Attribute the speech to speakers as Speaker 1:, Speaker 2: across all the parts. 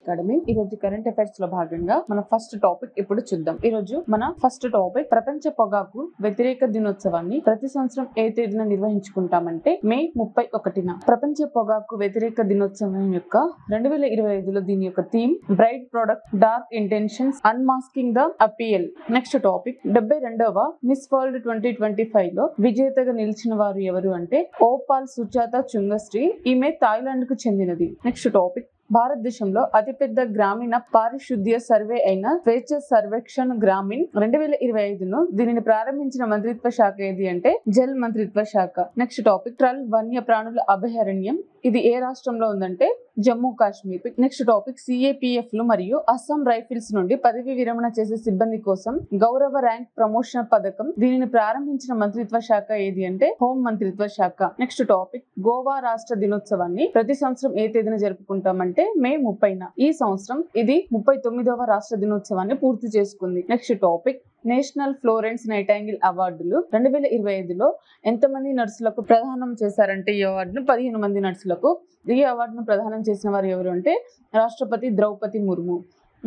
Speaker 1: Academy. ఈ రోజు current affairs లో భాగంగా మన ఫస్ట్ టాపిక్ ఇప్పుడు చూద్దాం. ఈ రోజు మన ఫస్ట్ టాపిక్ ప్రపంచ పొగాకు వ్యతిరేక దినోత్సవాన్ని ప్రతి సంవత్సరం ఏ తేదీన నిర్వహించుకుంటామంటే మే 31న. ప్రపంచ పొగాకు వ్యతిరేక దినోత్సవం యొక్క 2025లో దీని యొక్క theme bright product dark intentions unmasking the appeal. Next topic 72వ మిస్ వరల్డ్ 2025 లో విజేతగా నిలిచిన వారు ఎవరు అంటే ఓపాల్ సుజాత చుంగశ్రీ. ఈమె థాయిలాండ్ కు చెందినది. నెక్స్ట్ టాపిక్ భారతదేశంలో అతిపెద్ద గ్రామీణ పారిశుద్ధ్య సర్వే అయిన స్వేచ్ఛ సర్వేక్షణ్ గ్రామీణ్ 2025ను దీనిని ప్రారంభించిన మంత్రిత్వ శాఖ ఏది అంటే జల్ మంత్రిత్వ శాఖ. నెక్స్ట్ టాపిక్ ట్రల్ వన్య ప్రాణుల అభయారణ్యం. ఇది ఏ రాష్ట్రంలో ఉందంటే Jammu Kashmir. Next topic CAPF లు మరియు అస్సాం రైఫిల్స్ నుండి పదవి విరమణ చేసే సిబ్బంది కోసం గౌరవ ర్యాంక్ ప్రమోషన్ పథకం. దీనిని ప్రారంభించిన మంత్రిత్వ శాఖ ఏది అంటే హోం మంత్రిత్వ శాఖ. నెక్స్ట్ టాపిక్ గోవా రాష్ట్ర దినోత్సవాన్ని ప్రతి సంవత్సరం ఏ తేదీన జరుపుకుంటామంటే మే 30న. ఈ సంవత్సరం ఇది 39వ రాష్ట్ర దినోత్సవాన్ని పూర్తి చేసుకుంది. Next topic national Florence nightingale అవార్డులు 2025లో ఎంతమంది నర్సులకు ప్రదానం చేశారంటే ఈ అవార్డును 15 మంది నర్సులకు. ఈ అవార్డును ప్రదానం చేసిన వారు ఎవరు అంటే రాష్ట్రపతి ద్రౌపది ముర్ము.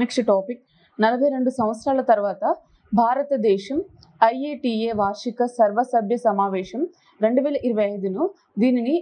Speaker 1: నెక్స్ట్ టాపిక్ 42 సంవత్సరాల తర్వాత భారతదేశం IATA వార్షిక సర్వసభ్య సమావేశం 2025ను దీనిని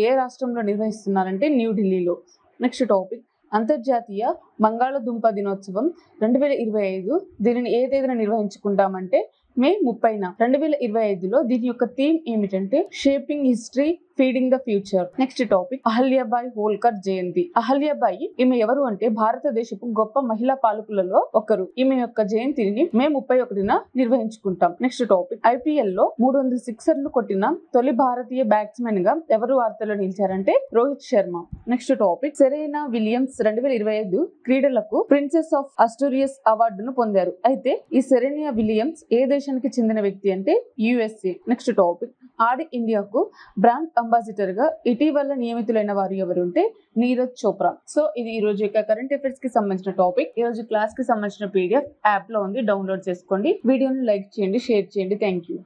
Speaker 1: ఏ రాష్ట్రంలో నిర్వహిస్తున్నారంటే న్యూఢిల్లీలో. నెక్స్ట్ టాపిక్ అంతర్జాతీయ బంగాళదుంప దినోత్సవం 2025 దీనిని ఏ తేదీన నిర్వహించుకుంటామంటే మే 30న. 2025లో దీని యొక్క థీమ్ ఏమిటంటే shaping history feeding the future. Next topic Ahilyabai Holkar జయంతి. అహల్యాబాయి ఈమె ఎవరు అంటే భారతదేశపు గొప్ప మహిళా పాలకులలో ఒకరు. ఈమె యొక్క జయంతిని మే 31న నిర్వహించుకుంటాం. నెక్స్ట్ టాపిక్ IPL లో 300 సిక్సర్లు కొట్టిన తొలి భారతీయ బ్యాట్స్మెన్ గా ఎవరు వార్తల్లో నిలిచారంటే Rohit Sharma. Next topic Serena Williams 2025 క్రీడలకు ప్రిన్సెస్ ఆఫ్ అస్టూరియస్ అవార్డును పొందారు. అయితే ఈ సెరెనా విలియమ్స్ ఏ దేశానికి చెందిన వ్యక్తి అంటే USA. నెక్స్ట్ టాపిక్ ఆడి ఇండియాకు బ్రాండ్ అంబాసిడర్ గా ఇటీవల నియమితులైన వారు ఎవరు అంటే నీరజ్ చోప్రా. సో ఇది ఈ రోజు యొక్క కరెంట్ అఫైర్స్ కి సంబంధించిన టాపిక్. ఈ రోజు క్లాస్ కి సంబంధించిన PDF యాప్ లో ఉంది, డౌన్లోడ్ చేసుకోండి. వీడియోని లైక్ చేయండి, షేర్ చేయండి. Thank you.